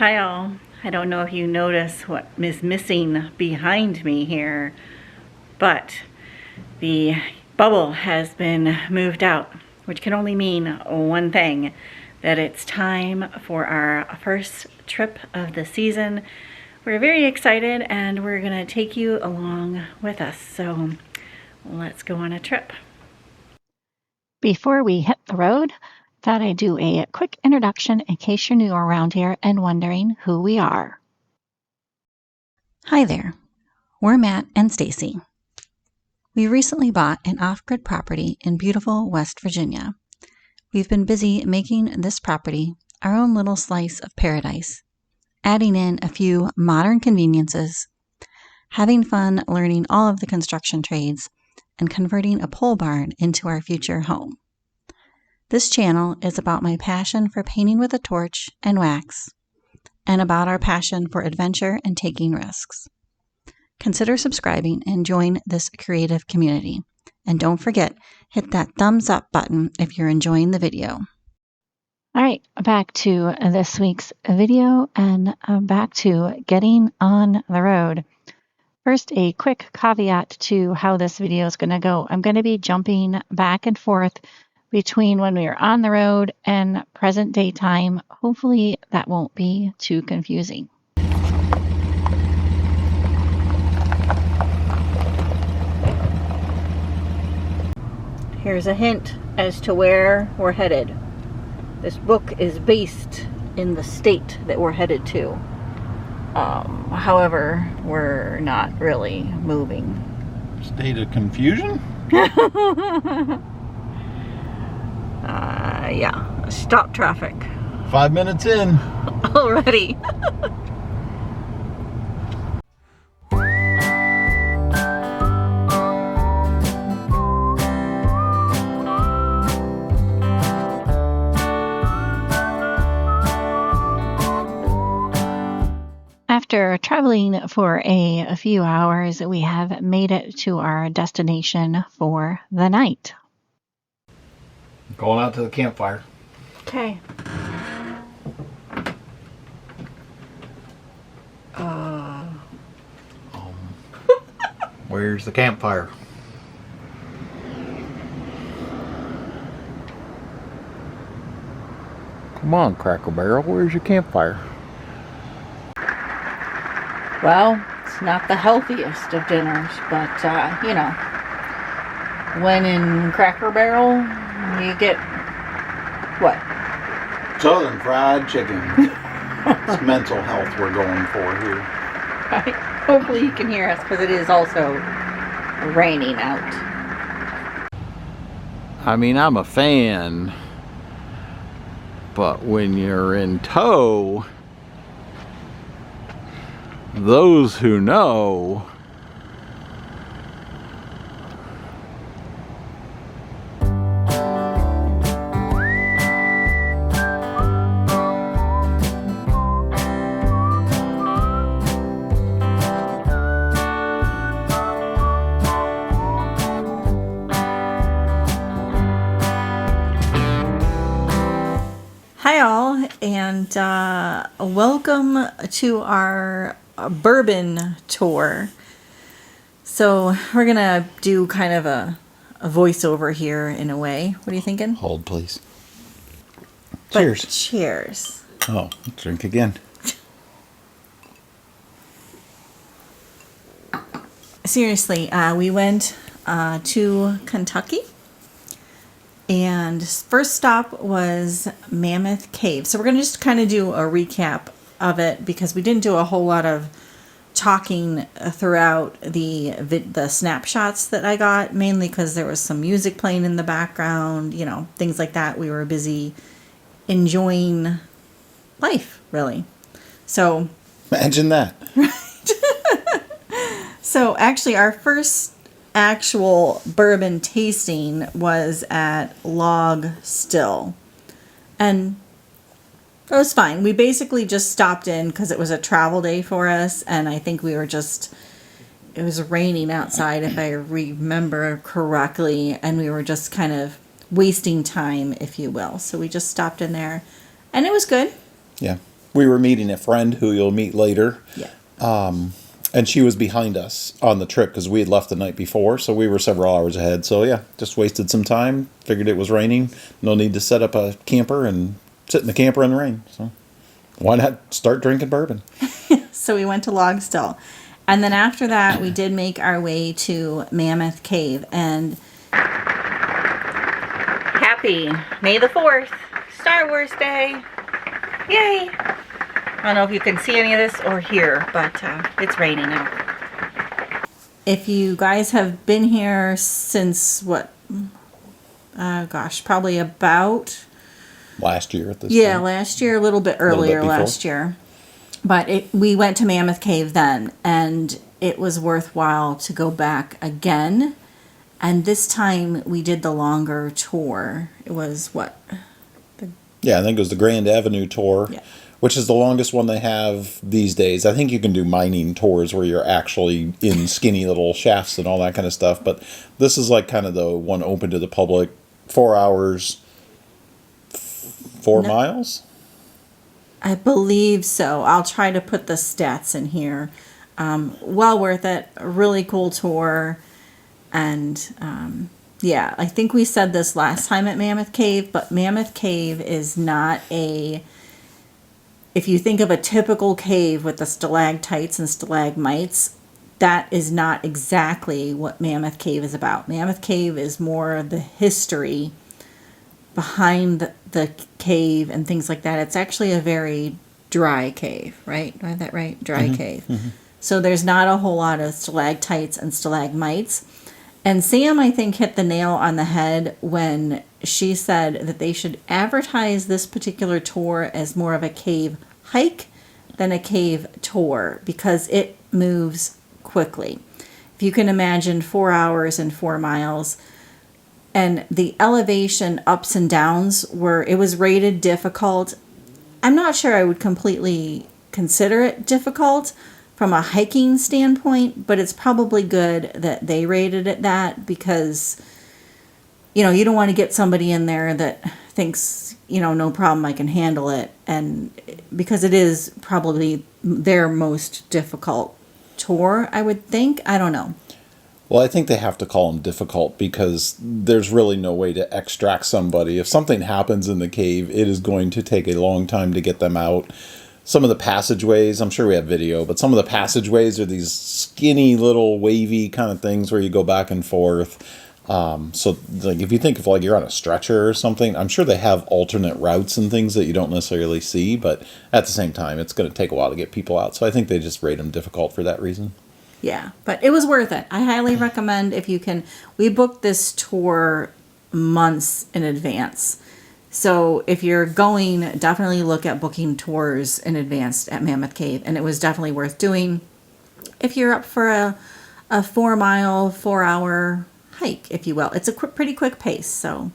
Hi all. I don't know if you notice what is missing behind me here, but the bubble has been moved out, which can only mean one thing, that it's time for our first trip of the season. We're very excited and we're gonna take you along with us. So let's go on a trip. Before we hit the road, thought I'd do a quick introduction in case you're new around here and wondering who we are. Hi there, we're Matt and Stacy. We recently bought an off-grid property in beautiful West Virginia. We've been busy making this property our own little slice of paradise, adding in a few modern conveniences, having fun learning all of the construction trades, and converting a pole barn into our future home. This channel is about my passion for painting with a torch and wax, and about our passion for adventure and taking risks. Consider subscribing and join this creative community. And don't forget, hit that thumbs up button if you're enjoying the video. All right, back to this week's video and back to getting on the road. First, a quick caveat to how this video is going to go. I'm going to be jumping back and forth between when we are on the road and present day time. Hopefully that won't be too confusing. Here's a hint as to where we're headed. This book is based in the state that we're headed to. However, we're not really moving. State of confusion? Yeah, stop traffic. 5 minutes in. Already. After traveling for a few hours, we have made it to our destination for the night. Going out to the campfire. Okay. Where's the campfire? Come on, Cracker Barrel, where's your campfire? Well, it's not the healthiest of dinners, but, you know, when in Cracker Barrel, you get, what? Southern fried chicken. It's mental health we're going for here. Right. Hopefully you can hear us, because it is also raining out. I mean, I'm a fan, but when you're in tow, those who know. Hi all, and welcome to our bourbon tour. So we're gonna do kind of a voiceover here in a way. What are you thinking? Hold, please. But Cheers. Cheers. Oh, drink again. Seriously, we went to Kentucky. And first stop was Mammoth Cave. So we're going to just kind of do a recap of it because we didn't do a whole lot of talking throughout the snapshots that I got, mainly because there was some music playing in the background, you know, things like that. We were busy enjoying life, really. So imagine that. So actually our first actual bourbon tasting was at Log Still, and it was fine. We basically just stopped in because it was a travel day for us, and I think we were just, it was raining outside if I remember correctly, and we were just kind of wasting time, if you will. So we just stopped in there, and it was good. Yeah. We were meeting a friend who you'll meet later. Yeah. And she was behind us on the trip because we had left the night before, so we were several hours ahead. So yeah, just wasted some time. Figured it was raining. No need to set up a camper and sit in the camper in the rain. So why not start drinking bourbon? So we went to Log Still. And then after that, we did make our way to Mammoth Cave. And happy May the 4th, Star Wars Day. Yay! I don't know if you can see any of this or hear, but it's raining out. If you guys have been here since what? Gosh, probably about... Last year at this Yeah, point. last year, a little bit earlier last year. But we went to Mammoth Cave then, and it was worthwhile to go back again. And this time we did the longer tour. It was what? Yeah, I think it was the Grand Avenue tour, Yeah. which is the longest one they have these days. I think you can do mining tours where you're actually in skinny little shafts and all that kind of stuff. But this is like kind of the one open to the public, 4 hours, 4 miles. I believe so. I'll try to put the stats in here. Well worth it. A really cool tour. And yeah, I think we said this last time at Mammoth Cave, but Mammoth Cave is not a... If you think of a typical cave with the stalactites and stalagmites, that is not exactly what Mammoth Cave is about. Mammoth Cave is more of the history behind the cave and things like that. It's actually a very dry cave, right? Do I have that right? Dry cave. So there's not a whole lot of stalactites and stalagmites. And Sam, I think, hit the nail on the head when she said that they should advertise this particular tour as more of a cave hike than a cave tour because it moves quickly. If you can imagine 4 hours and 4 miles, and the elevation ups and downs it was rated difficult. I'm not sure I would completely consider it difficult from a hiking standpoint, but it's probably good that they rated it that because, you know, you don't want to get somebody in there that thinks, you know, no problem, I can handle it. And because it is probably their most difficult tour, I would think. I don't know. Well, I think they have to call them difficult because there's really no way to extract somebody. If something happens in the cave, it is going to take a long time to get them out. Some of the passageways, I'm sure we have video, but some of the passageways are these skinny little wavy kind of things where you go back and forth. So like if you think of like you're on a stretcher or something, I'm sure they have alternate routes and things that you don't necessarily see, but at the same time, it's going to take a while to get people out. So I think they just rate them difficult for that reason. Yeah, but it was worth it. I highly recommend if you can. We booked this tour months in advance. So if you're going, definitely look at booking tours in advance at Mammoth Cave. And it was definitely worth doing if you're up for a 4 mile, 4 hour hike, if you will. It's a pretty quick pace, so...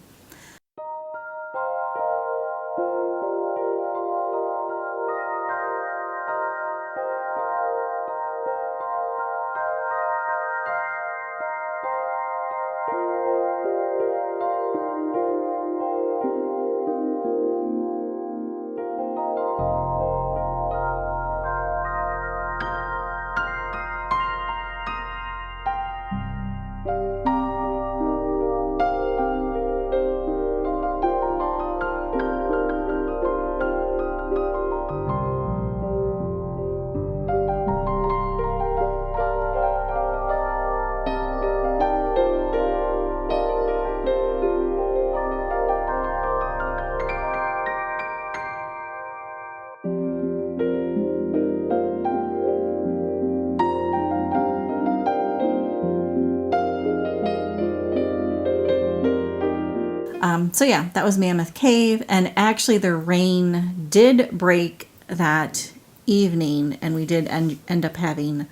So yeah, that was Mammoth Cave, and actually the rain did break that evening, and we did end up having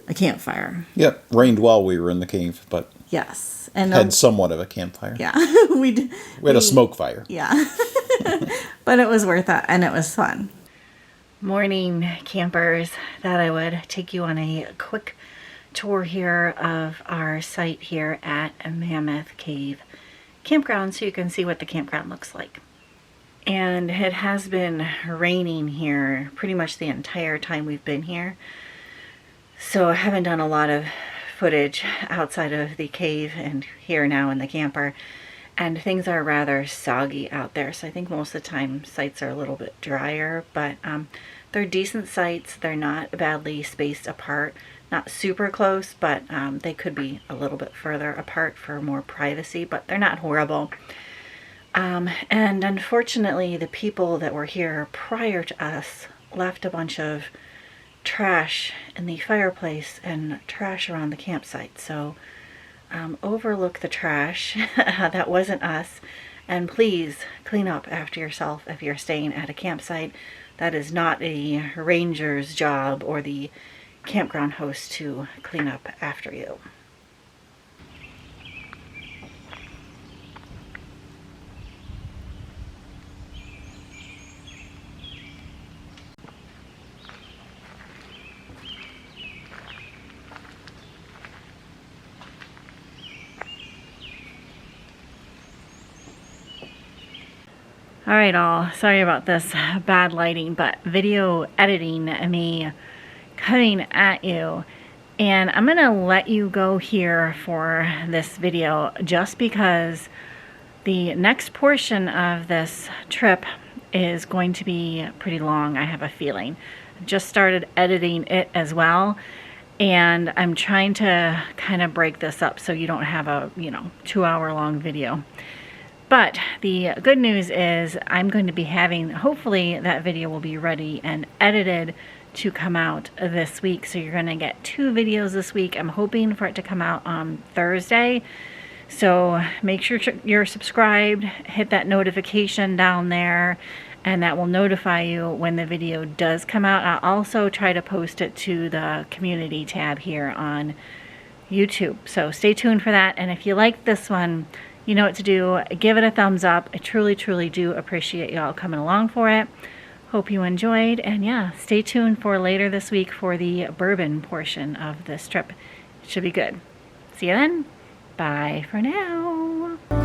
a campfire. Yep, rained while we were in the cave, but Yes, and had somewhat of a campfire. yeah, we did. We had a smoke fire. Yeah, but it was worth it, and it was fun. Morning, campers. Thought I would take you on a quick tour here of our site here at Mammoth Cave Campground so you can see what the campground looks like. And it has been raining here pretty much the entire time we've been here. So I haven't done a lot of footage outside of the cave and here now in the camper. And things are rather soggy out there. So I think most of the time sites are a little bit drier, but they're decent sites. They're not badly spaced apart. Not super close, but they could be a little bit further apart for more privacy, but they're not horrible. And unfortunately, the people that were here prior to us left a bunch of trash in the fireplace and trash around the campsite. So overlook the trash. That wasn't us. And please clean up after yourself if you're staying at a campsite. That is not a ranger's job or the campground host to clean up after you. All right, all. Sorry about this bad lighting, but video editing me cutting at you. And I'm gonna let you go here for this video just because the next portion of this trip is going to be pretty long, I have a feeling. I just started editing it as well, and I'm trying to kind of break this up so you don't have a 2-hour long video. But the good news is I'm going to be having, hopefully that video will be ready and edited to come out this week. So you're going to get 2 videos this week. I'm hoping for it to come out on Thursday. So make sure you're subscribed, hit that notification down there, and that will notify you when the video does come out. I'll also try to post it to the community tab here on YouTube. So stay tuned for that. And if you like this one, you know what to do. Give it a thumbs up. I truly, truly do appreciate y'all coming along for it. Hope you enjoyed. And yeah, stay tuned for later this week for the bourbon portion of this trip. It should be good. See you then. Bye for now.